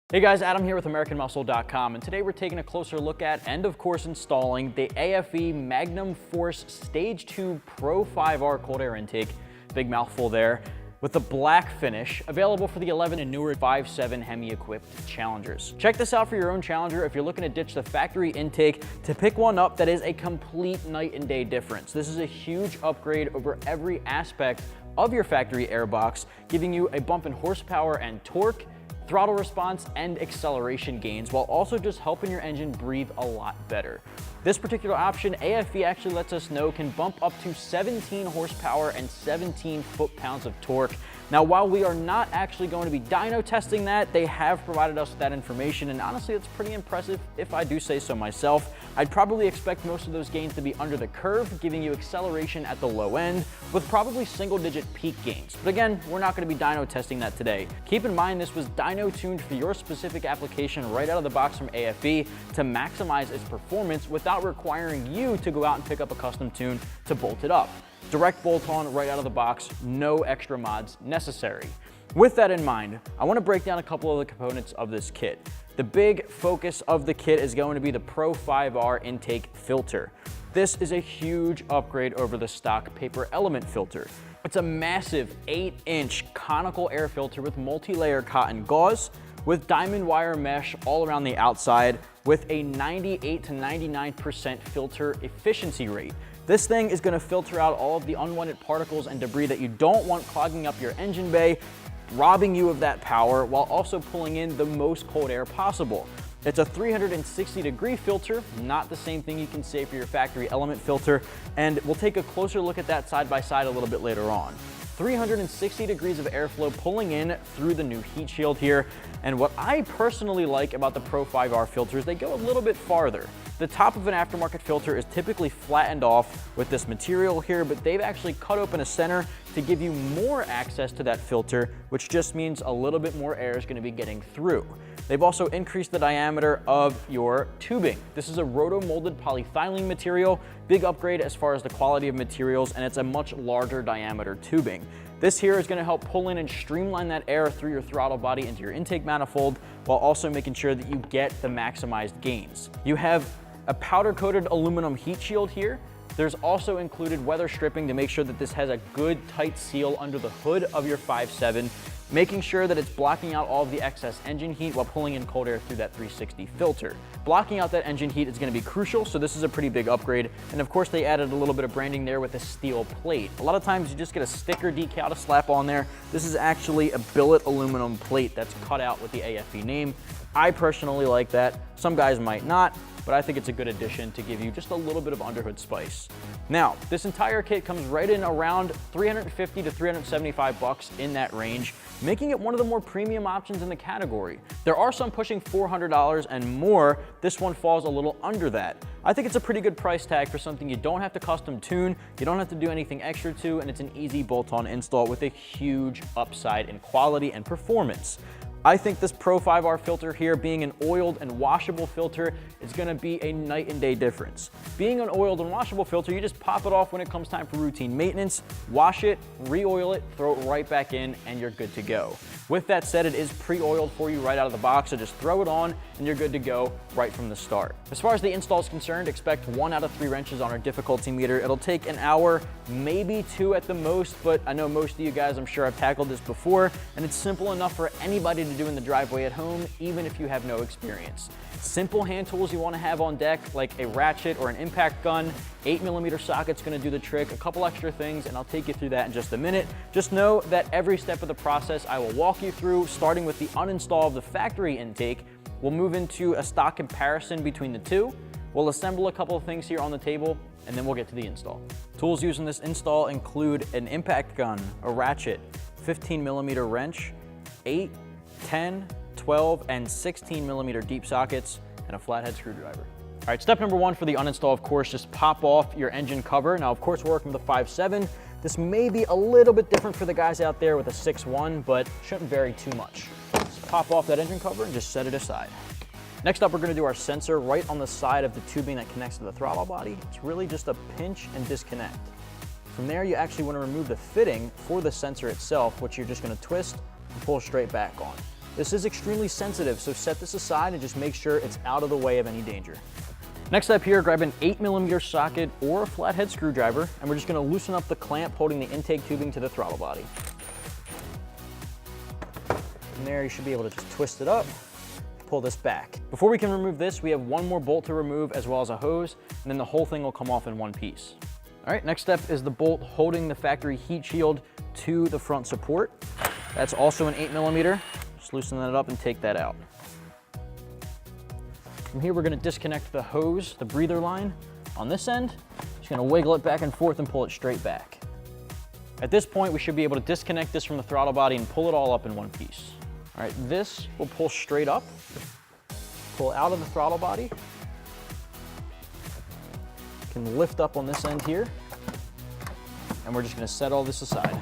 Hey guys, Adam here with AmericanMuscle.com, and today we're taking a closer look at and of course installing the AFE Magnum FORCE Stage 2 Pro 5R cold air intake, big mouthful there, with the black finish, available for the 11 and newer 5.7 HEMI equipped Challengers. Check this out for your own Challenger if you're looking to ditch the factory intake to pick one up that is a complete night and day difference. This is a huge upgrade over every aspect of your factory airbox, giving you a bump in horsepower and torque, throttle response, and acceleration gains, while also just helping your engine breathe a lot better. This particular option, AFE actually lets us know, can bump up to 17 horsepower and 17 foot-pounds of torque. Now, while we are not actually going to be dyno testing that, they have provided us with that information, and honestly, it's pretty impressive if I do say so myself. I'd probably expect most of those gains to be under the curve, giving you acceleration at the low end, with probably single-digit peak gains. But again, we're not going to be dyno testing that today. Keep in mind this was dyno tuned for your specific application right out of the box from AFE to maximize its performance without requiring you to go out and pick up a custom tune to bolt it up. Direct bolt on right out of the box, no extra mods necessary. With that in mind, I want to break down a couple of the components of this kit. The big focus of the kit is going to be the Pro 5R intake filter. This is a huge upgrade over the stock paper element filter. It's a massive 8-inch conical air filter with multi-layer cotton gauze, with diamond wire mesh all around the outside, with a 98 to 99% filter efficiency rate. This thing is going to filter out all of the unwanted particles and debris that you don't want clogging up your engine bay, robbing you of that power while also pulling in the most cold air possible. It's a 360-degree filter, not the same thing you can say for your factory element filter, and we'll take a closer look at that side by side a little bit later on. 360 degrees of airflow pulling in through the new heat shield here, and what I personally like about the Pro 5R filters, they go a little bit farther. The top of an aftermarket filter is typically flattened off with this material here, but they've actually cut open a center to give you more access to that filter, which just means a little bit more air is going to be getting through. They've also increased the diameter of your tubing. This is a roto-molded polyethylene material, big upgrade as far as the quality of materials, and it's a much larger diameter tubing. This here is going to help pull in and streamline that air through your throttle body into your intake manifold, while also making sure that you get the maximized gains. You have a powder-coated aluminum heat shield here. There's also included weather stripping to make sure that this has a good tight seal under the hood of your 5.7, making sure that it's blocking out all of the excess engine heat while pulling in cold air through that 360 filter. Blocking out that engine heat is going to be crucial, so this is a pretty big upgrade. And of course, they added a little bit of branding there with a steel plate. A lot of times you just get a sticker decal to slap on there. This is actually a billet aluminum plate that's cut out with the AFE name. I personally like that. Some guys might not, but I think it's a good addition to give you just a little bit of underhood spice. Now, this entire kit comes right in around 350 to 375 bucks in that range, making it one of the more premium options in the category. There are some pushing $400 and more. This one falls a little under that. I think it's a pretty good price tag for something you don't have to custom tune, you don't have to do anything extra to, and it's an easy bolt-on install with a huge upside in quality and performance. I think this Pro 5R filter here, being an oiled and washable filter, is going to be a night and day difference. Being an oiled and washable filter, you just pop it off when it comes time for routine maintenance, wash it, re-oil it, throw it right back in, and you're good to go. With that said, it is pre-oiled for you right out of the box, so just throw it on and you're good to go right from the start. As far as the install is concerned, expect 1 out of 3 wrenches on our difficulty meter. It'll take an hour, maybe 2 at the most, but I know most of you guys, I'm sure, have tackled this before, and it's simple enough for anybody to do in the driveway at home, even if you have no experience. Simple hand tools you want to have on deck, like a ratchet or an impact gun. 8mm socket's going to do the trick, a couple extra things, and I'll take you through that in just a minute. Just know that every step of the process I will walk you through, starting with the uninstall of the factory intake. We'll move into a stock comparison between the two. We'll assemble a couple of things here on the table, and then we'll get to the install. Tools used in this install include an impact gun, a ratchet, 15mm wrench, 8, 10, 12, and 16mm deep sockets, and a flathead screwdriver. All right, step number 1 for the uninstall, of course, just pop off your engine cover. Now, of course, we're working with a 5.7. This may be a little bit different for the guys out there with a 6.1, but shouldn't vary too much. Just pop off that engine cover and just set it aside. Next up, we're going to do our sensor right on the side of the tubing that connects to the throttle body. It's really just a pinch and disconnect. From there, you actually want to remove the fitting for the sensor itself, which you're just going to twist and pull straight back on. This is extremely sensitive, so set this aside and just make sure it's out of the way of any danger. Next up here, grab an 8mm socket or a flathead screwdriver, and we're just gonna loosen up the clamp holding the intake tubing to the throttle body. From there, you should be able to just twist it up, pull this back. Before we can remove this, we have one more bolt to remove as well as a hose, and then the whole thing will come off in one piece. All right, next step is the bolt holding the factory heat shield to the front support. That's also an 8mm. Just loosen that up and take that out. From here, we're gonna disconnect the hose, the breather line on this end. Just gonna wiggle it back and forth and pull it straight back. At this point, we should be able to disconnect this from the throttle body and pull it all up in one piece. All right, this will pull straight up, pull out of the throttle body. You can lift up on this end here, and we're just gonna set all this aside.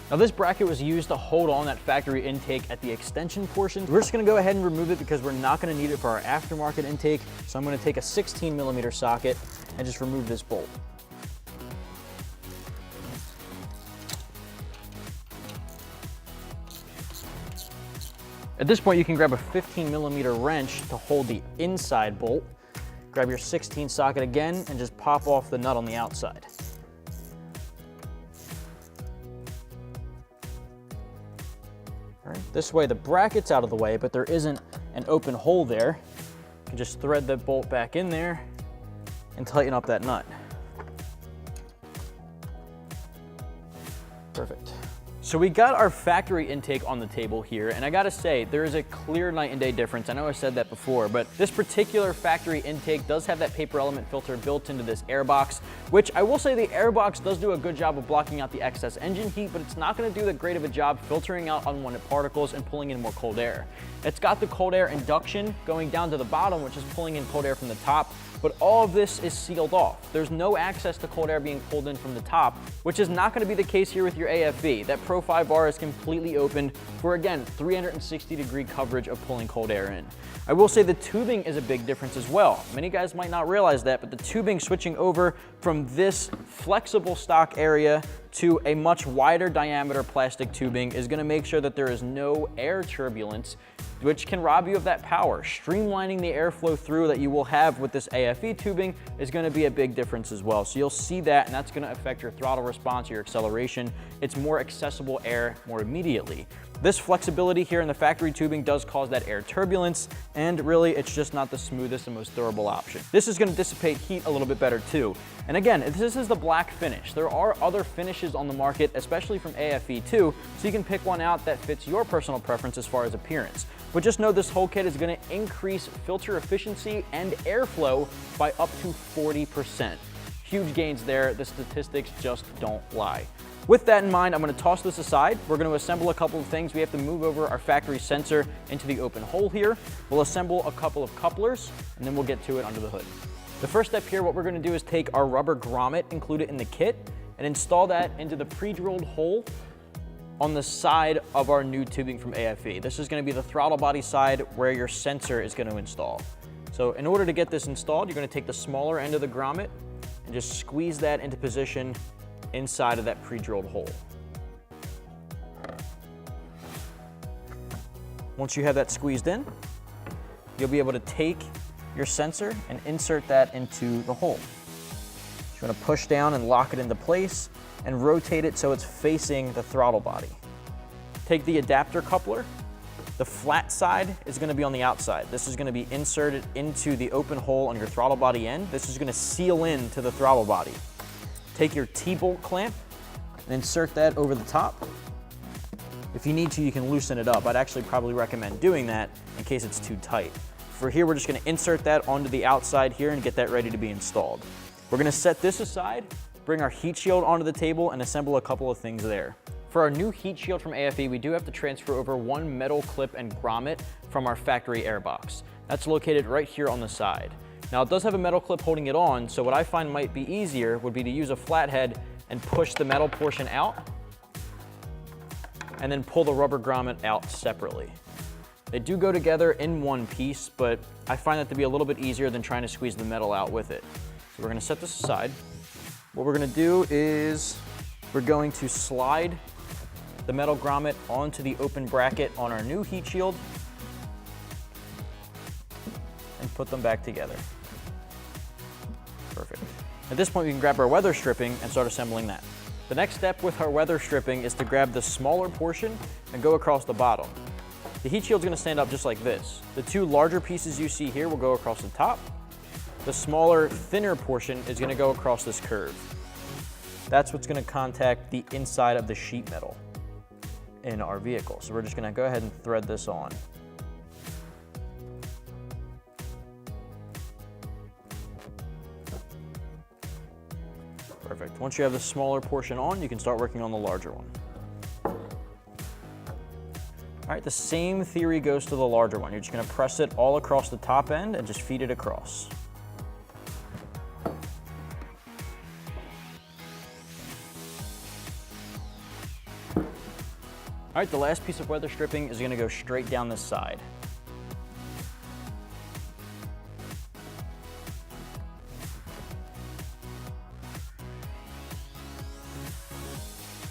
Now this bracket was used to hold on that factory intake at the extension portion. We're just gonna go ahead and remove it because we're not gonna need it for our aftermarket intake. So I'm gonna take a 16mm socket and just remove this bolt. At this point, you can grab a 15mm wrench to hold the inside bolt. Grab your 16 socket again and just pop off the nut on the outside. All right, this way the bracket's out of the way, but there isn't an open hole there. You can just thread the bolt back in there and tighten up that nut. Perfect. So we got our factory intake on the table here, and I gotta say, there is a clear night and day difference. I know I said that before, but this particular factory intake does have that paper element filter built into this air box, which I will say the air box does do a good job of blocking out the excess engine heat, but it's not gonna do that great of a job filtering out unwanted particles and pulling in more cold air. It's got the cold air induction going down to the bottom, which is pulling in cold air from the top, but all of this is sealed off. There's no access to cold air being pulled in from the top, which is not gonna be the case here with your AFE. That Pro 5R is completely open for, again, 360-degree coverage of pulling cold air in. I will say the tubing is a big difference as well. Many guys might not realize that, but the tubing switching over from this flexible stock area to a much wider diameter plastic tubing is gonna make sure that there is no air turbulence, which can rob you of that power. Streamlining the airflow through that you will have with this AFE tubing is gonna be a big difference as well. So you'll see that, and that's gonna affect your throttle response, your acceleration. It's more accessible air more immediately. This flexibility here in the factory tubing does cause that air turbulence, and really it's just not the smoothest and most durable option. This is gonna dissipate heat a little bit better too. And again, this is the black finish. There are other finishes on the market, especially from AFE too, so you can pick one out that fits your personal preference as far as appearance. But just know this whole kit is gonna increase filter efficiency and airflow by up to 40%. Huge gains there, the statistics just don't lie. With that in mind, I'm gonna toss this aside. We're gonna assemble a couple of things. We have to move over our factory sensor into the open hole here. We'll assemble a couple of couplers, and then we'll get to it under the hood. The first step here, what we're gonna do is take our rubber grommet included in the kit and install that into the pre-drilled hole on the side of our new tubing from AFE. This is gonna be the throttle body side where your sensor is gonna install. So in order to get this installed, you're gonna take the smaller end of the grommet and just squeeze that into position inside of that pre-drilled hole. Once you have that squeezed in, you'll be able to take your sensor and insert that into the hole. You're gonna push down and lock it into place and rotate it so it's facing the throttle body. Take the adapter coupler. The flat side is gonna be on the outside. This is gonna be inserted into the open hole on your throttle body end. This is gonna seal in to the throttle body. Take your T-bolt clamp and insert that over the top. If you need to, you can loosen it up. I'd actually probably recommend doing that in case it's too tight. For here, we're just gonna insert that onto the outside here and get that ready to be installed. We're gonna set this aside, bring our heat shield onto the table, and assemble a couple of things there. For our new heat shield from AFE, we do have to transfer over one metal clip and grommet from our factory airbox. That's located right here on the side. Now it does have a metal clip holding it on, so what I find might be easier would be to use a flathead and push the metal portion out and then pull the rubber grommet out separately. They do go together in one piece, but I find that to be a little bit easier than trying to squeeze the metal out with it. So we're gonna set this aside. What we're gonna do is we're going to slide the metal grommet onto the open bracket on our new heat shield and put them back together. Perfect. At this point, we can grab our weather stripping and start assembling that. The next step with our weather stripping is to grab the smaller portion and go across the bottom. The heat shield's gonna stand up just like this. The two larger pieces you see here will go across the top. The smaller, thinner portion is gonna go across this curve. That's what's gonna contact the inside of the sheet metal in our vehicle. So we're just gonna go ahead and thread this on. Perfect. Once you have the smaller portion on, you can start working on the larger one. All right, the same theory goes to the larger one. You're just gonna press it all across the top end and just feed it across. All right, the last piece of weather stripping is gonna go straight down this side.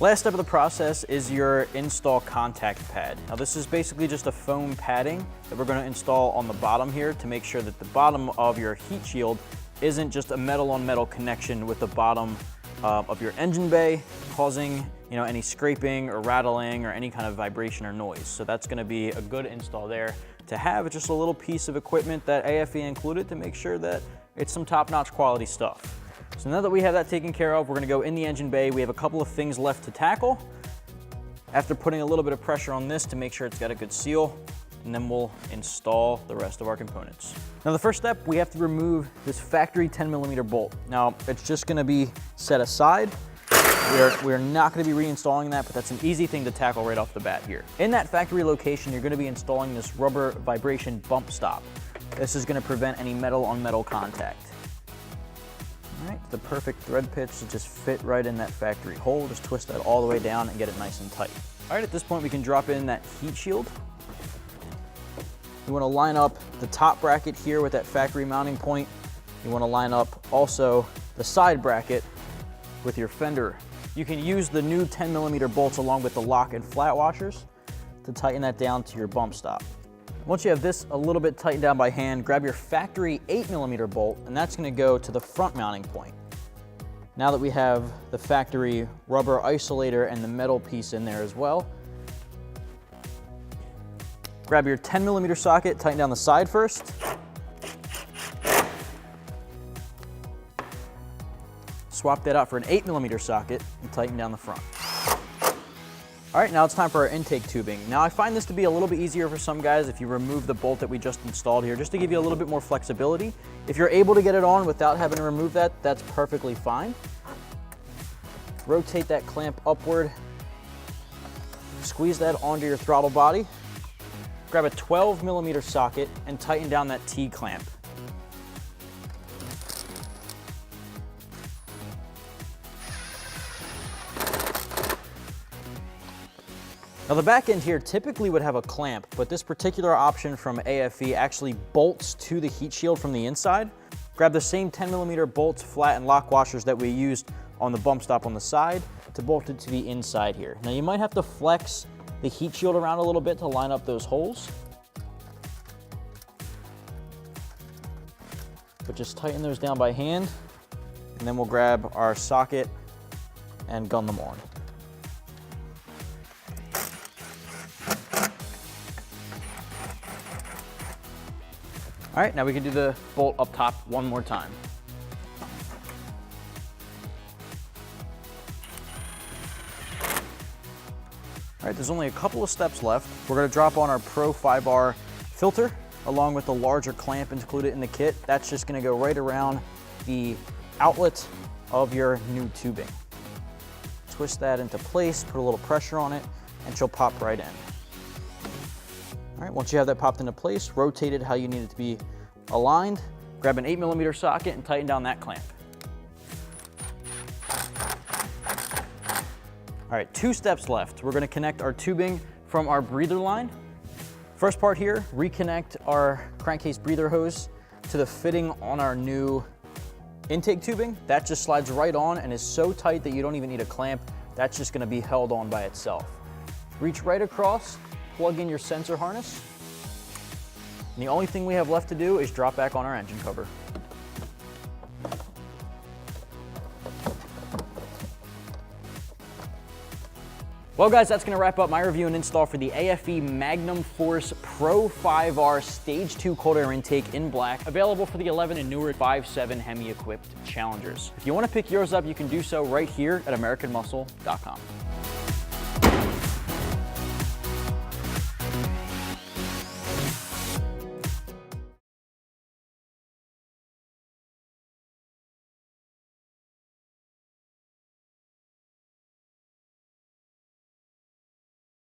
Last step of the process is your install contact pad. Now this is basically just a foam padding that we're going to install on the bottom here to make sure that the bottom of your heat shield isn't just a metal on metal connection with the bottom of your engine bay, causing any scraping or rattling or any kind of vibration or noise. So that's going to be a good install there to have. It's just a little piece of equipment that AFE included to make sure that it's some top-notch quality stuff. So now that we have that taken care of, we're gonna go in the engine bay. We have a couple of things left to tackle. After putting a little bit of pressure on this to make sure it's got a good seal, and then we'll install the rest of our components. Now the first step, we have to remove this factory 10mm bolt. Now it's just gonna be set aside. We're not gonna be reinstalling that, but that's an easy thing to tackle right off the bat here. In that factory location, you're gonna be installing this rubber vibration bump stop. This is gonna prevent any metal on metal contact. All right, the perfect thread pitch to just fit right in that factory hole. Just twist that all the way down and get it nice and tight. All right, at this point we can drop in that heat shield. You wanna line up the top bracket here with that factory mounting point. You wanna line up also the side bracket with your fender. You can use the new 10mm bolts along with the lock and flat washers to tighten that down to your bump stop. Once you have this a little bit tightened down by hand, grab your factory 8mm bolt, and that's gonna go to the front mounting point. Now that we have the factory rubber isolator and the metal piece in there as well, grab your 10mm socket, tighten down the side first. Swap that out for an 8mm socket and tighten down the front. All right, now it's time for our intake tubing. Now I find this to be a little bit easier for some guys if you remove the bolt that we just installed here, just to give you a little bit more flexibility. If you're able to get it on without having to remove that, that's perfectly fine. Rotate that clamp upward, squeeze that onto your throttle body, grab a 12mm socket and tighten down that T-clamp. Now the back end here typically would have a clamp, but this particular option from AFE actually bolts to the heat shield from the inside. Grab the same 10mm bolts, flat and lock washers that we used on the bump stop on the side to bolt it to the inside here. Now you might have to flex the heat shield around a little bit to line up those holes. But just tighten those down by hand, and then we'll grab our socket and gun them on. All right, now we can do the bolt up top one more time. All right, there's only a couple of steps left. We're gonna drop on our Pro 5R filter along with the larger clamp included in the kit. That's just gonna go right around the outlet of your new tubing. Twist that into place, put a little pressure on it, and she'll pop right in. All right, once you have that popped into place, rotate it how you need it to be aligned. Grab an 8mm socket and tighten down that clamp. All right, 2 steps left. We're gonna connect our tubing from our breather line. First part here, reconnect our crankcase breather hose to the fitting on our new intake tubing. That just slides right on and is so tight that you don't even need a clamp. That's just gonna be held on by itself. Reach right across, plug in your sensor harness, and the only thing we have left to do is drop back on our engine cover. Well guys, that's gonna wrap up my review and install for the AFE Magnum FORCE Pro 5R Stage 2 cold air intake in black, available for the 11 and newer 5.7 HEMI equipped Challengers. If you wanna pick yours up, you can do so right here at AmericanMuscle.com.